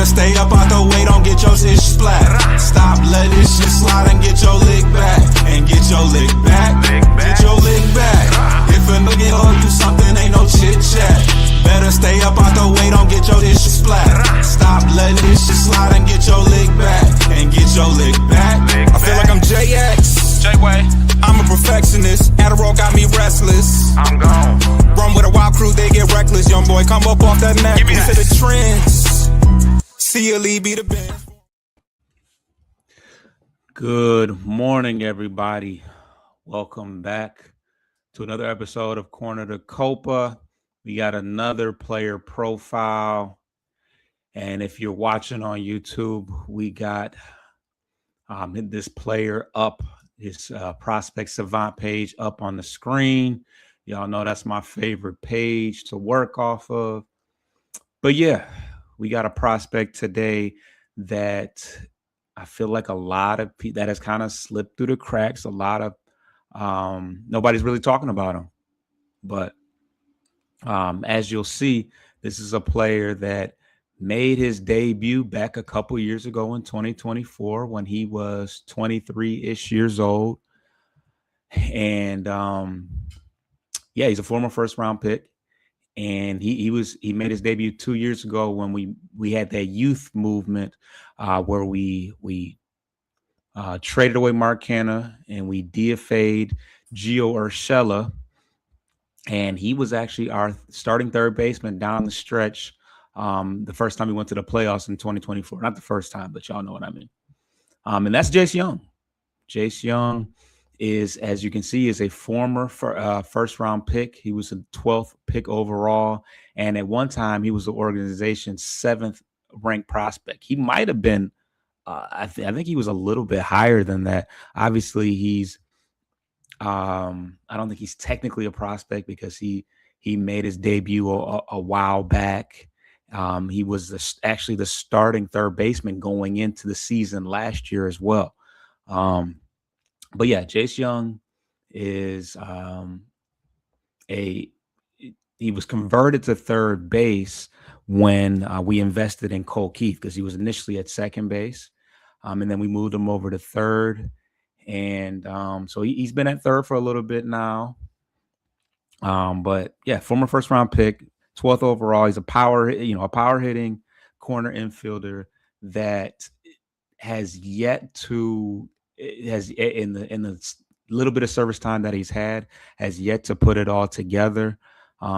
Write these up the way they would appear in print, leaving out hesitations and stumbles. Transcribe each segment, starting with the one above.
Better stay up out the way, don't get your shit splat. Stop letting this shit slide and get your lick back. And get your lick back. Get your lick back. If a nigga owe you something, ain't no chit chat. Better stay up out the way, don't get your shit splat. Stop letting this shit slide and get your lick back. And get your lick back. I feel like I'm JX. J-Way. I'm a perfectionist. Adderall got me restless. I'm gone. Run with a wild crew, they get reckless. Young boy, come up off that neck. Into the trends. See you, Lee, be the best. Good morning, everybody. Welcome back to another episode of Corner to Copa. We got another player profile. And if you're watching on YouTube, we got this player up, his Prospect Savant page up on the screen. Y'all know that's my favorite page to work off of. But yeah, we got a prospect today that I feel like a lot of people that has kind of slipped through the cracks. A lot of nobody's really talking about him. But as you'll see, this is a player that made his debut back a couple years ago in 2024 when he was 23-ish years old. And yeah, he's a former first round pick. And he made his debut 2 years ago when we had that youth movement where we traded away Mark Canha and we DFA'd Gio Urshela. And he was actually our starting third baseman down the stretch the first time he went to the playoffs in 2024. Not the first time, but y'all know what I mean. And that's Jace Jung. Jace Jung is, as you can see, is a former first round pick. He was a 12th pick overall. And at one time, he was the organization's 7th ranked prospect. He might have been, I think he was a little bit higher than that. Obviously, he's, I don't think he's technically a prospect because he made his debut a while back. He was actually the starting third baseman going into the season last year as well. But yeah, Jace Jung is he was converted to third base when we invested in Cole Keith because he was initially at second base. And then we moved him over to third. And so he's been at third for a little bit now. But yeah, former first round pick, 12th overall. He's a power hitting corner infielder that has yet to in the little bit of service time that he's had has yet to put it all together.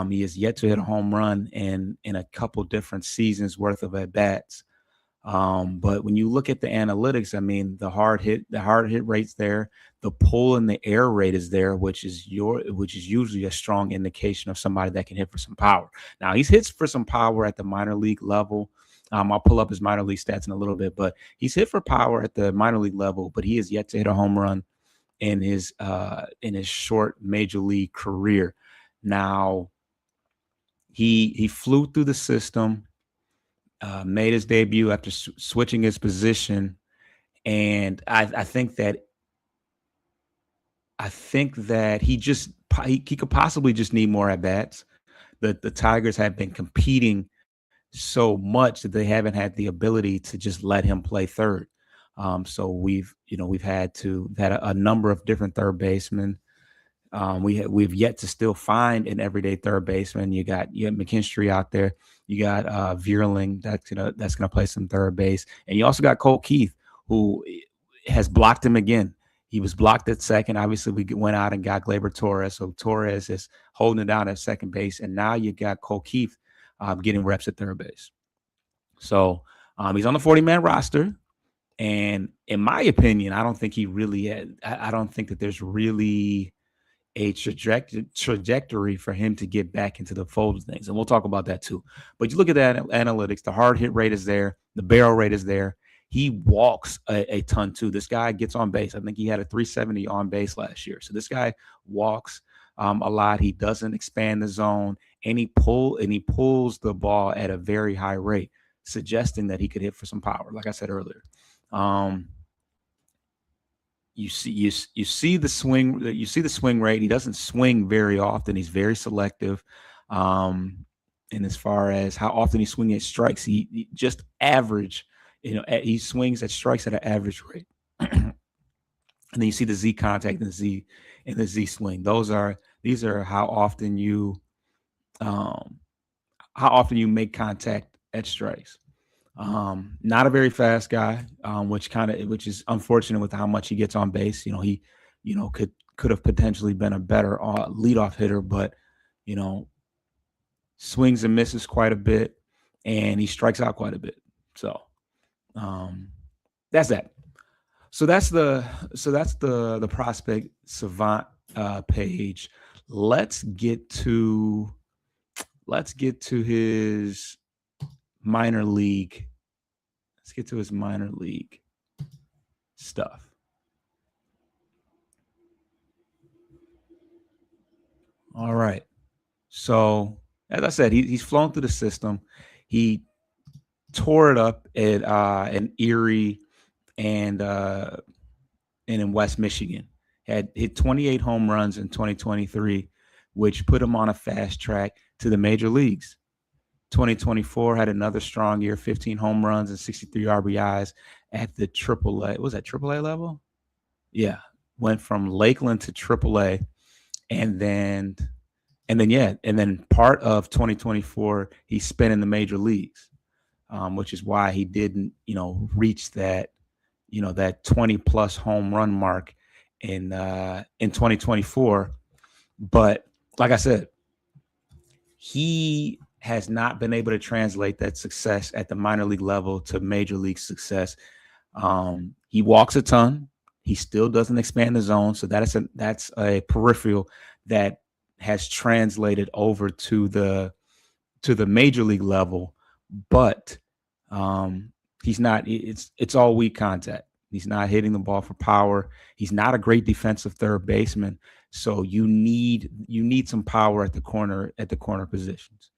He has yet to hit a home run in a couple different seasons worth of at bats. But when you look at the analytics, I mean, the hard hit rate's there, the pull in the air rate is there, which is usually a strong indication of somebody that can hit for some power. Now he's hits for some power at the minor league level. I'll pull up his minor league stats in a little bit, but he's hit for power at the minor league level, but he has yet to hit a home run in his short major league career. Now he flew through the system, made his debut after switching his position, and I think that he could possibly just need more at bats. The Tigers have been competing so much that they haven't had the ability to just let him play third. So we've had a number of different third basemen. We've yet to still find an everyday third baseman. You got McKinstry out there. You got Vierling that's gonna play some third base, and you also got Cole Keith, who has blocked him again. He was blocked at second. Obviously, we went out and got Gleyber Torres, so Torres is holding it down at second base, and now you got Cole Keith getting reps at third base. So he's on the 40-man roster, and in my opinion, I don't think I don't think that there's really a trajectory for him to get back into the fold of things. And we'll talk about that too. But you look at that analytics, the hard hit rate is there. The barrel rate is there. He walks a ton too. This guy gets on base. I think he had a 370 on base last year. So this guy walks a lot. He doesn't expand the zone, and he pulls the ball at a very high rate, suggesting that he could hit for some power. Like I said earlier, you see the swing rate. He doesn't swing very often. He's very selective. And as far as how often he's swinging at strikes, he just average, he swings at strikes at an average rate. And then you see the Z contact and the Z swing. These are um, how often you make contact at strikes. Not a very fast guy, which is unfortunate with how much he gets on base. He, could have potentially been a better leadoff hitter, but you know, swings and misses quite a bit, and he strikes out quite a bit. So um, that's that. So that's the prospect savant page. Let's get to his minor league. Let's get to his minor league stuff. All right. So as I said, he's flown through the system. He tore it up at in Erie and in West Michigan. Had hit 28 home runs in 2023, which put him on a fast track to the major leagues. 2024 had another strong year, 15 home runs and 63 RBIs at the AAA. Was that AAA level? Yeah, went from Lakeland to AAA, and then part of 2024 he spent in the major leagues, which is why he didn't reach that 20 plus home run mark in 2024. But like I said, he has not been able to translate that success at the minor league level to major league success. He walks a ton. He still doesn't expand the zone, so that's a peripheral that has translated over to the major league level, but he's not. It's all weak contact. He's not hitting the ball for power. He's not a great defensive third baseman. So you need some power at the corner positions.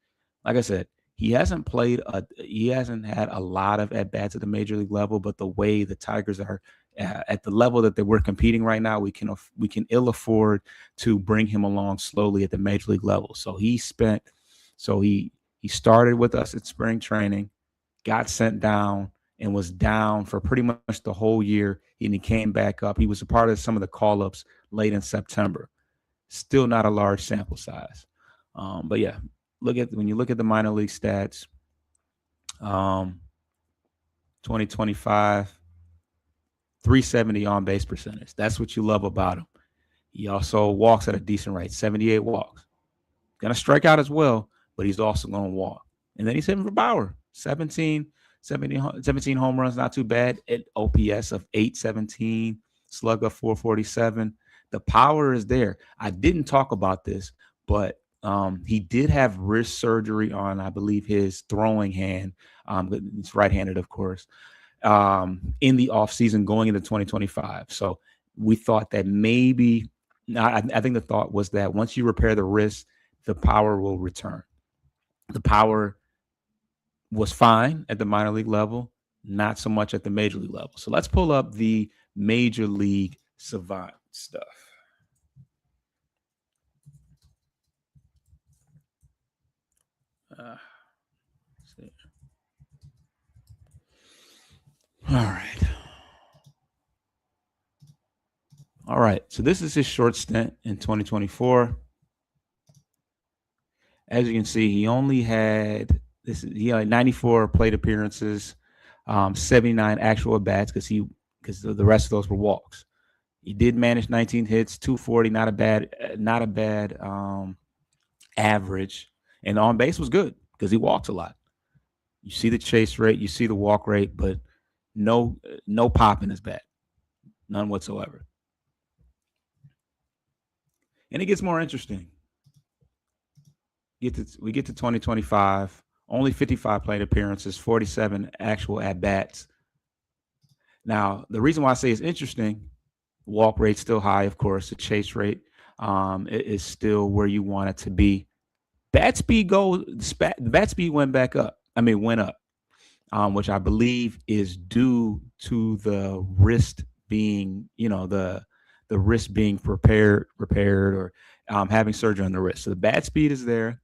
Like I said, he hasn't had a lot of at bats at the major league level, but the way the Tigers are at the level that we're competing right now, we can ill afford to bring him along slowly at the major league level. So he started with us at spring training, got sent down, and was down for pretty much the whole year. And he came back up. He was a part of some of the call-ups late in September. Still not a large sample size. But yeah, when you look at the minor league stats, 2025, 370 on base percentage. That's what you love about him. He also walks at a decent rate, 78 walks. Gonna strike out as well, but he's also gonna walk. And then he's hitting for power. 17 home runs, not too bad. At OPS of 817, slug of 447. The power is there. I didn't talk about this, but he did have wrist surgery on, I believe, his throwing hand. It's right-handed, of course, in the offseason going into 2025. So we thought that maybe, I think the thought was that once you repair the wrist, the power will return. The power was fine at the minor league level, not so much at the major league level. So let's pull up the major league savant stuff. Let's see. All right. So this is his short stint in 2024. As you can see, he only had 94 plate appearances, 79 actual at bats because the rest of those were walks. He did manage 19 hits, 240, not a bad average, and the on base was good because he walks a lot. You see the chase rate, you see the walk rate, but no pop in his bat, none whatsoever. And it gets more interesting. We get to 2025, only 55 plate appearances, 47 actual at bats. Now, the reason why I say it's interesting, walk rate's still high, of course. The chase rate is still where you want it to be. Bat speed went up, which I believe is due to the wrist being, the wrist being repaired or having surgery on the wrist. So the bat speed is there,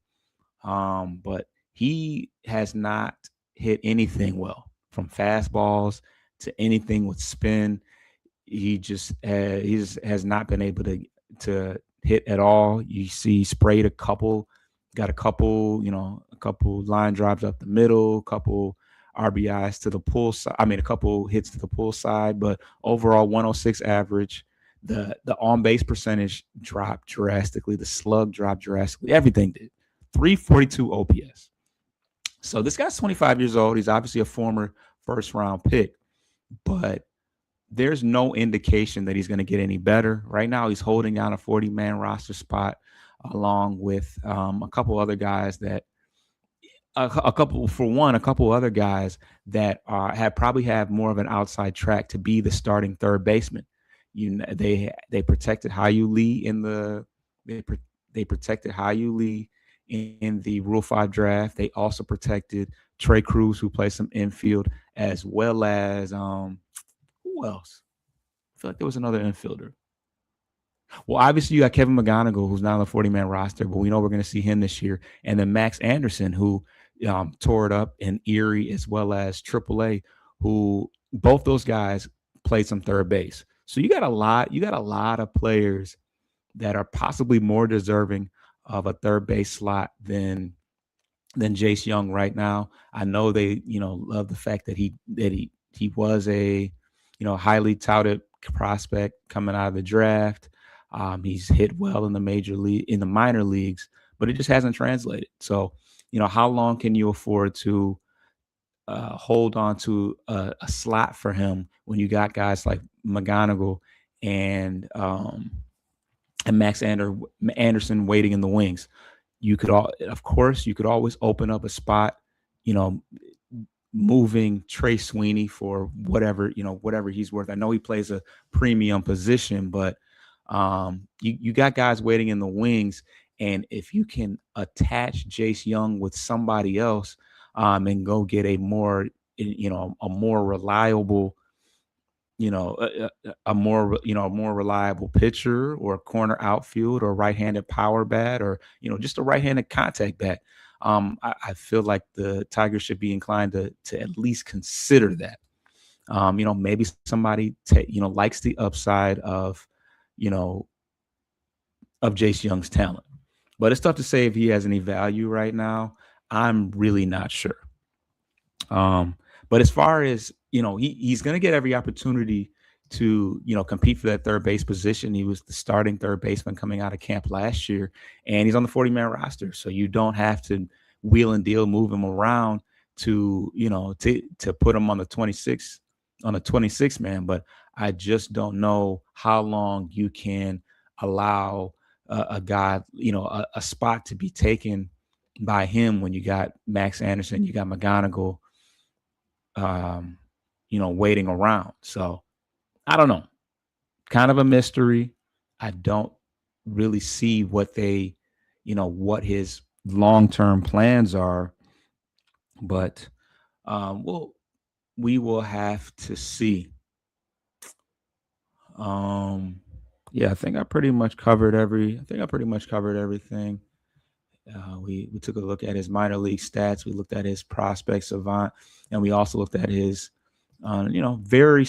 but he has not hit anything well, from fastballs to anything with spin. He just has not been able to hit at all. You see, sprayed a couple, got a couple, a couple line drives up the middle, a couple RBIs to the pull side. I mean, a couple hits to the pull side, but overall 106 average. The on base percentage dropped drastically. The slug dropped drastically. Everything did. 342 OPS. So this guy's 25 years old. He's obviously a former first round pick, but there's no indication that he's going to get any better. Right now, he's holding down a 40-man roster spot along with a couple other guys that a couple other guys that probably have more of an outside track to be the starting third baseman. They protected Hyu Lee they protected Hyu Lee in the Rule 5 draft. They also protected Trey Cruz, who plays some infield, as well as who else? I feel like there was another infielder. Well, obviously you got Kevin McGonigal, who's not on the 40-man roster, but we know we're going to see him this year. And then Max Anderson, who tore it up in Erie, as well as AAA, who both those guys played some third base. So you got a lot of players that are possibly more deserving of a third base slot than Jace Jung right now. I know they, love the fact that he was a, highly touted prospect coming out of the draft. He's hit well in the minor leagues, but it just hasn't translated. So, how long can you afford to hold on to a slot for him when you got guys like McGonigal and Max Anderson waiting in the wings? You could always open up a spot, moving Trey Sweeney for whatever he's worth. I know he plays a premium position, but you got guys waiting in the wings. And if you can attach Jace Jung with somebody else and go get a more reliable, a more reliable pitcher or corner outfield or right-handed power bat or, just a right-handed contact bat, I feel like the Tigers should be inclined to at least consider that. Maybe somebody likes the upside of Jace Jung's talent, but it's tough to say if he has any value right now. I'm really not sure. But as far as he's going to get every opportunity to compete for that third base position. He was the starting third baseman coming out of camp last year, and he's on the 40-man roster, so you don't have to wheel and deal, move him around to put him on the 26 man. But I just don't know how long you can allow a guy, a spot to be taken by him when you got Max Anderson, you got McGonigal, waiting around. So I don't know. Kind of a mystery. I don't really see what his long-term plans are, but we will have to see. Yeah, I think I pretty much covered everything. We took a look at his minor league stats. We looked at his prospect savant, and we also looked at his, very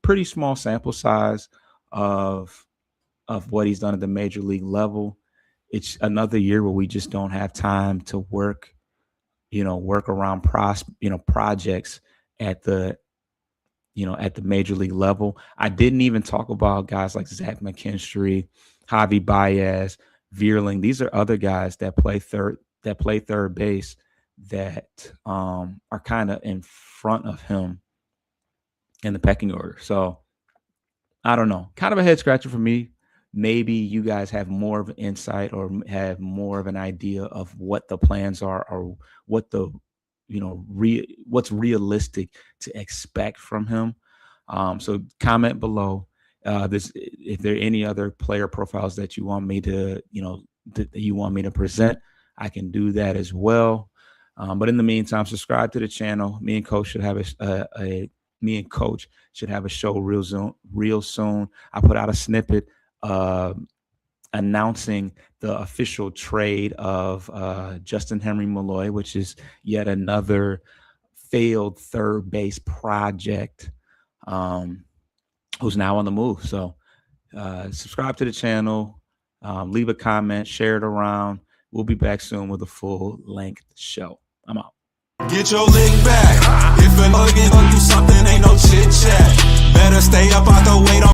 pretty small sample size of what he's done at the major league level. It's another year where we just don't have time to work around projects at the major league level. I didn't even talk about guys like Zach McKinstry, Javi Baez, Vierling. These are other guys that play third base that are kind of in front of him in the pecking order. So I don't know. Kind of a head scratcher for me. Maybe you guys have more of an insight or have more of an idea of what the plans are or what the what's realistic to expect from him. So comment below. If there are any other player profiles that you want me to, present, I can do that as well. But in the meantime, subscribe to the channel. Me and Coach should have a show real soon. I put out a snippet announcing the official trade of Justin Henry Malloy, which is yet another failed third base project, who's now on the move. So subscribe to the channel, leave a comment, share it around. We'll be back soon with a full-length show. I'm out. Get your lick back. If a nigga do something, ain't no chit chat. Better stay up out the way. Don't